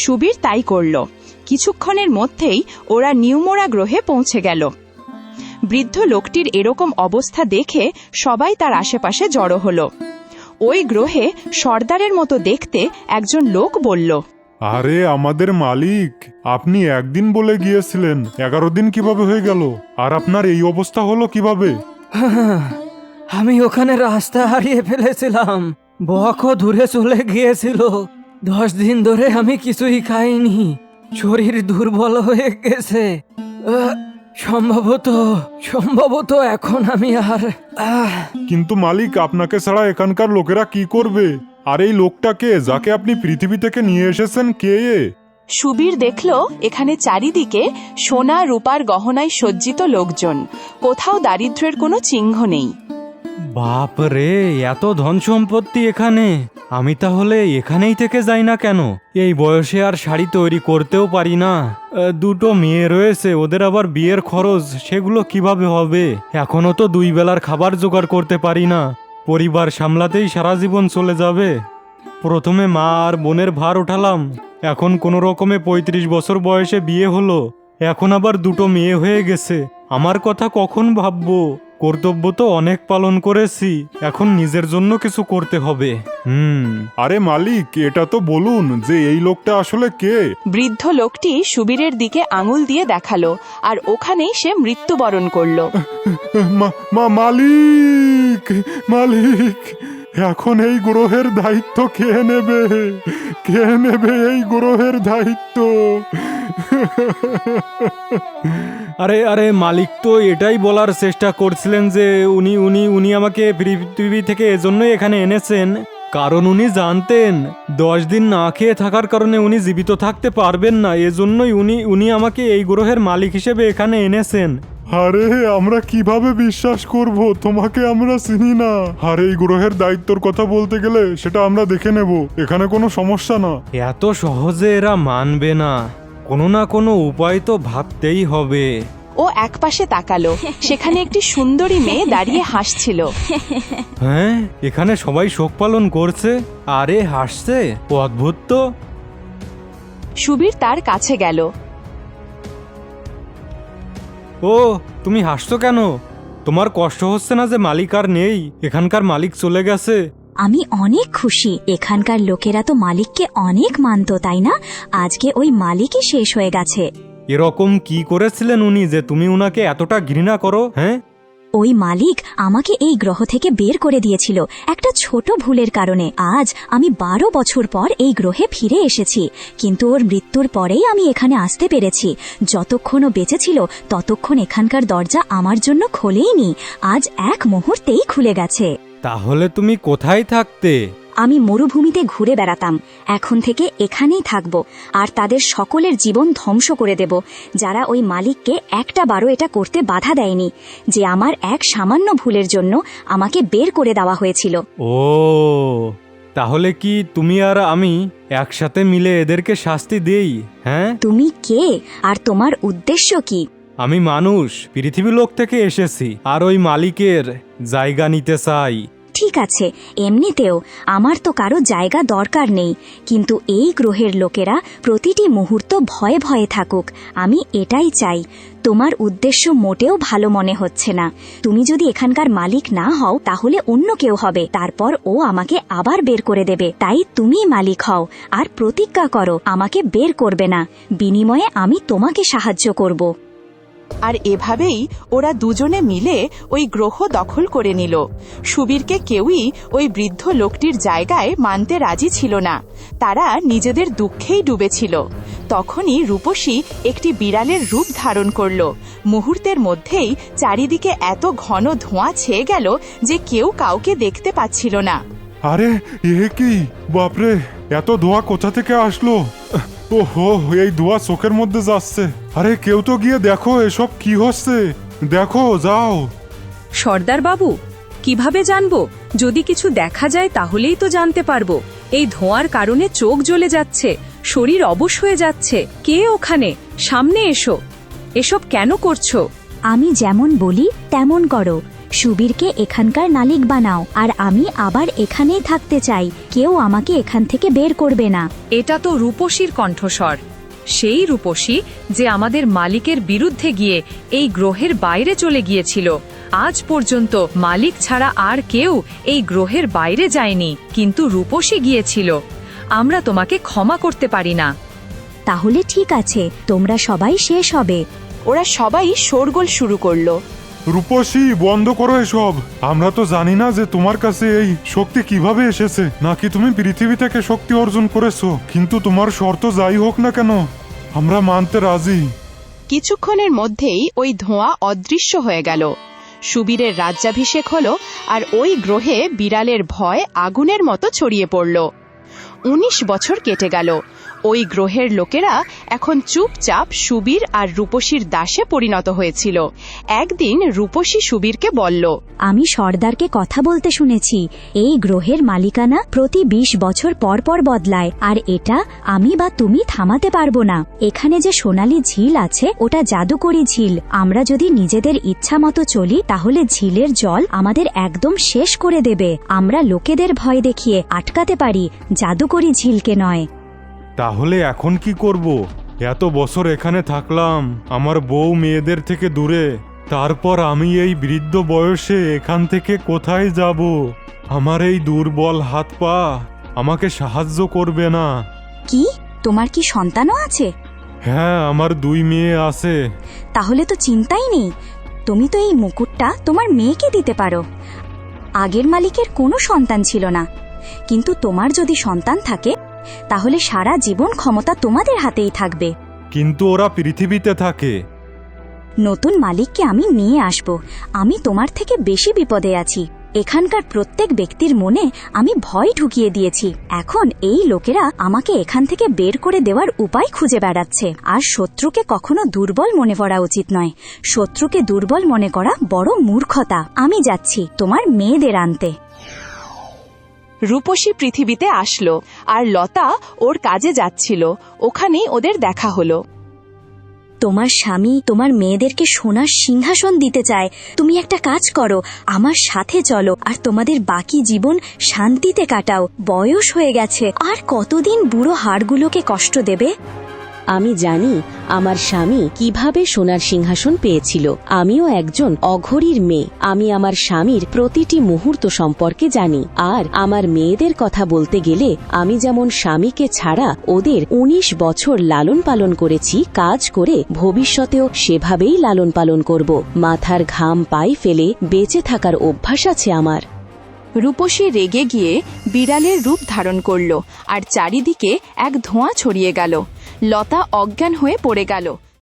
সুবীর তাই করল। কিছুক্ষণের মধ্যেই ওরা নিউমোরা গ্রহে পৌঁছে গেল। বৃদ্ধ লোকটির এরকম অবস্থা দেখে সবাই তার আশেপাশে জড়ো হল। ওই গ্রহে সর্দারের মতো দেখতে একজন লোক বলল, আরে আমাদের মালিক, আপনি একদিন বলে গিয়েছিলেন, 11 দিন কিভাবে হয়ে গেল? আর আপনার এই অবস্থা হলো কিভাবে? আমি ওখানে রাস্তা হারিয়ে ফেলেছিলাম। বকও দূরে চলে গিয়েছিল। 10 দিন ধরে আমি কিছুই খাইনি। শরীর দুর্বল হয়ে গেছে। সম্ভবত এখন আমি আর কিন্তু মালিক, আপনাকে ছাড়া এখানকার লোকেরা কি করবে? আর এই লোকটাকে, যাকে আপনি পৃথিবী থেকে নিয়ে এসেছেন, কে এ? সুবীর দেখল এখানে চারিদিকে সোনা রূপার গহনায় সজ্জিত লোকজন। কোথাও দারিদ্র্যের কোনো চিহ্ন নেই। বাপ রে, এত ধন সম্পত্তি এখানে! আমি তাহলে এখানেই থেকে যাই না কেন? এই বয়সে আর শাড়ি তৈরি করতেও পারি না। 2টো মেয়ে রয়েছে, ওদের আবার বিয়ের খরচ, সেগুলো কিভাবে হবে? এখনো তো 2 বেলার খাবার জোগাড় করতে পারি না। পরিবার সামলাতেই সারা জীবন চলে যাবে। প্রথমে মা আর বোনের ভার উঠালাম, এখন কোনো রকমে 35 বছর বয়সে বিয়ে হলো, এখন আবার 2টো মেয়ে হয়ে গেছে। আমার কথা কখন ভাববো? কর্তব্য তো অনেক পালন করেছি, এখন নিজের জন্য কিছু করতে হবে। আরে মালিক, এটা তো বলুন যে এই লোকটা আসলে কে? বৃদ্ধ লোকটি সুবীরের দিকে আঙুল দিয়ে দেখালো, আর ওখানেই সে মৃত্যুবরণ করল। মালিক, মালিক, এখন এই গ্রহের দায়িত্ব কে নেবে? কে নেবে এই গ্রহের দায়িত্ব? আরে মালিক তো এটাই বলার চেষ্টা করছিলেন যে উনি আমাকে পৃথিবী থেকে এজন্যই এখানে এনেছেন, কারণ উনি জানতেন 10 দিন না খেয়ে থাকার কারণে উনি জীবিত থাকতে পারবেন না। এজন্যই উনি আমাকে এই গ্রহের মালিক হিসেবে এখানে এনেছেন। আরে আমরা কিভাবে বিশ্বাস করব? তোমাকে আমরা চিনি না। আর এই গ্রহের দায়িত্বর কথা বলতে গেলে সেটা আমরা দেখে নেব, এখানে কোনো সমস্যা না। এত সহজে এরা মানবে না, কোনো না কোনো উপায় তো ভাবতেই হবে। ও একপাশে তাকালো, সেখানে একটি সুন্দরী মেয়ে দাঁড়িয়ে হাসছিল। হ্যাঁ, এখানে সবাই শোক পালন করছে, আরে হাসছে, অদ্ভুত তো। সুবীর তার কাছে গেল। ও, তুমি হাসছো কেন? তোমার কষ্ট হচ্ছে না যে মালিক আর নেই? এখানকার মালিক চলে গেছে। আমি অনেক খুশি। এখানকার লোকেরা তো মালিককে অনেক মানত, তাই না? আজকে ওই মালিকই শেষ হয়ে গেছে। এরকম কি করেছিলেন উনি যে তুমি উনাকে এতটা ঘৃণা করো? হ্যাঁ, ওই মালিক আমাকে এই গ্রহ থেকে বের করে দিয়েছিল একটা ছোট ভুলের কারণে। আজ আমি 12 বছর পর এই গ্রহে ফিরে এসেছি, কিন্তু ওর মৃত্যুর পরেই আমি এখানে আসতে পেরেছি। যতক্ষণ ও বেঁচে ছিল ততক্ষণ এখানকার দরজা আমার জন্য খোলেইনি, আজ এক মুহূর্তেই খুলে গেছে। তাহলে তুমি কোথায় থাকতে? আমি মরুভূমিতে ঘুরে বেড়াতাম, এখন থেকে এখানেই থাকব, আর তাদের সকলের জীবন ধ্বংস করে দেব যারা ওই মালিককে একটা বারও এটা করতে বাধা দেয়নি, যে আমার এক সামান্য ভুলের জন্য আমাকে বের করে দেওয়া হয়েছিল। ও, তাহলে কি তুমি আর আমি একসাথে মিলে এদেরকে শাস্তি দেই? হ্যাঁ, তুমি কে আর তোমার উদ্দেশ্য কি? আমি মানুষ, পৃথিবী লোক থেকে এসেছি, আর ওই মালিকের জায়গা নিতে চাই। ঠিক আছে, এমনিতেও আমার তো কারো জায়গা দরকার নেই, কিন্তু এই গ্রহের লোকেরা প্রতিটি মুহূর্ত ভয়ে ভয়ে থাকুক, আমি এটাই চাই। তোমার উদ্দেশ্য মোটেও ভালো মনে হচ্ছে না। তুমি যদি এখানকার মালিক না হও তাহলে অন্য কেউ হবে, তারপর ও আমাকে আবার বের করে দেবে। তাই তুমি মালিক হও আর প্রতিজ্ঞা করো আমাকে বের করবে না, বিনিময়ে আমি তোমাকে সাহায্য করব। আর এভাবেই ওরা দুজনে মিলে ওই গ্রহ দখল করে নিল। সুবীরকে কেউই ওই বৃদ্ধ লোকটির জায়গায় মানতে রাজি ছিল না, তারা নিজেদের দুঃখেই ডুবেছিল। তখনই রূপসী একটি বিড়ালের রূপ ধারণ করল। মুহূর্তের মধ্যেই চারিদিকে এত ঘন ধোঁয়া ছেয়ে গেল যে কেউ কাউকে দেখতে পাচ্ছিল না। আরে এ কি? বাপরে, এত ধোঁয়া কোথা থেকে আসলো? ওহো, এই ধোঁয়া চোখের মধ্যে যাচ্ছে। আরে কেউ তো গিয়ে দেখো এসব কি হচ্ছে, দেখো, যাও। সর্দার বাবু, কিভাবে জানবো? যদি কিছু দেখা যায় তাহলেই তো জানতে পারবো। এই ধোঁয়ার কারণে চোখ জ্বলে যাচ্ছে, শরীর অবশ হয়ে যাচ্ছে। কে ওখানে? সামনে এসো। এসব কেন করছো? আমি যেমন বলি তেমন করো। সুবীরকে এখানকার মালিক বানাও, আর আমি আবার এখানেই থাকতে চাই। কেউ আমাকে এখান থেকে বের করবে না। এটা তো রূপসীর কণ্ঠস্বর, সেই রূপসী যে আমাদের মালিকের বিরুদ্ধে গিয়ে এই গ্রহের বাইরে চলে গিয়েছিল। আজ পর্যন্ত মালিক ছাড়া আর কেউ এই গ্রহের বাইরে যায়নি, কিন্তু রূপসী গিয়েছিল। আমরা তোমাকে ক্ষমা করতে পারি না। তাহলে ঠিক আছে, তোমরা সবাই শেষ হবে। ওরা সবাই শোরগোল শুরু করলো। রূপসী, বন্ধ করো এসব। আমরা তো জানি না যে তোমার কাছে এই শক্তি কিভাবে এসেছে, নাকি তুমি পৃথিবী থেকে শক্তি অর্জন করেছো। কিন্তু তোমার শর্ত যাই হোক না কেন, আমরা মানতে রাজি। কিছুক্ষণের মধ্যেই ওই ধোঁয়া অদৃশ্য হয়ে গেল। সুবীরের রাজ্যাভিষেক হলো, আর ওই গ্রহে বিড়ালের ভয় আগুনের মতো ছড়িয়ে পড়ল। 19 বছর কেটে গেল। ওই গ্রহের লোকেরা এখন চুপচাপ সুবীর আর রূপসীর দাসে পরিণত হয়েছিল। একদিন রূপসী সুবীরকে বলল, আমি সর্দারকে কথা বলতে শুনেছি, এই গ্রহের মালিকানা প্রতি 20 বছর পর পর বদলায়, আর এটা আমি বা তুমি থামাতে পারবো না। এখানে যে সোনালী ঝিল আছে ওটা জাদুকরি ঝিল। আমরা যদি নিজেদের ইচ্ছা মতো চলি তাহলে ঝিলের জল আমাদের একদম শেষ করে দেবে। আমরা লোকেদের ভয় দেখিয়ে আটকাতে পারি, জাদুকরি ঝিলকে নয়। তাহলে এখন কি করব? এত বছর এখানে থাকলাম আমার বউ মেয়েদের থেকে দূরে, তারপর আমি এই বৃদ্ধ বয়সে এখান থেকে কোথায় যাব? আমার এই দুর্বল হাত পা আমাকে সাহায্য করবে না। কি, তোমার কি সন্তানও আছে? হ্যাঁ, আমার 2 মেয়ে আছে। তাহলে তো চিন্তাই নেই, তুমি তো এই মুকুটটা তোমার মেয়েকে দিতে পারো। আগের মালিকের কোনো সন্তান ছিল না, কিন্তু তোমার যদি সন্তান থাকে তাহলে সারা জীবন ক্ষমতা তোমাদের হাতেই থাকবে। কিন্তু ওরা পৃথিবীতে থাকে। নতুন মালিককে আমি নিয়ে আসব। আমি তোমার থেকে বেশি বিপদে আছি। এখানকার প্রত্যেক ব্যক্তির মনে আমি ভয় ঢুকিয়ে দিয়েছি। এখন এই লোকেরা আমাকে এখান থেকে বের করে দেওয়ার উপায় খুঁজে বেড়াচ্ছে। আর শত্রুকে কখনো দুর্বল মনে করা উচিত নয়। শত্রুকে দুর্বল মনে করা বড় মূর্খতা। আমি যাচ্ছি তোমার মেয়েদের আনতে। রূপসী পৃথিবীতে আসলো, আর লতা ওর কাজে যাচ্ছিল। ওখানেই ওদের দেখা হলো। তোমার স্বামী তোমার মেয়েদেরকে সোনার সিংহাসন দিতে চায়। তুমি একটা কাজ করো, আমার সাথে চলো, আর তোমাদের বাকি জীবন শান্তিতে কাটাও। বয়স হয়ে গেছে, আর কতদিন বুড়ো হাড়গুলোকে কষ্ট দেবে? আমি জানি আমার স্বামী কিভাবে সোনার সিংহাসন পেয়েছিল। আমিও একজন অঘরীর মেয়ে। আমি আমার স্বামীর প্রতিটি মুহূর্ত সম্পর্কে জানি। আর আমার মেয়েদের কথা বলতে গেলে, আমি যেমন স্বামীকে ছাড়া ওদের 19 বছর লালন পালন করেছি, কাজ করে ভবিষ্যতেও সেভাবেই লালন পালন করব। মাথার ঘাম পায়ে ফেলে বেঁচে থাকার অভ্যাস আছে আমার। রূপসী রেগে গিয়ে বিড়ালের রূপ ধারণ করল, আর চারিদিকে এক ধোঁয়া ছড়িয়ে গেল। লতা অজ্ঞান হয়ে পড়ে গেল।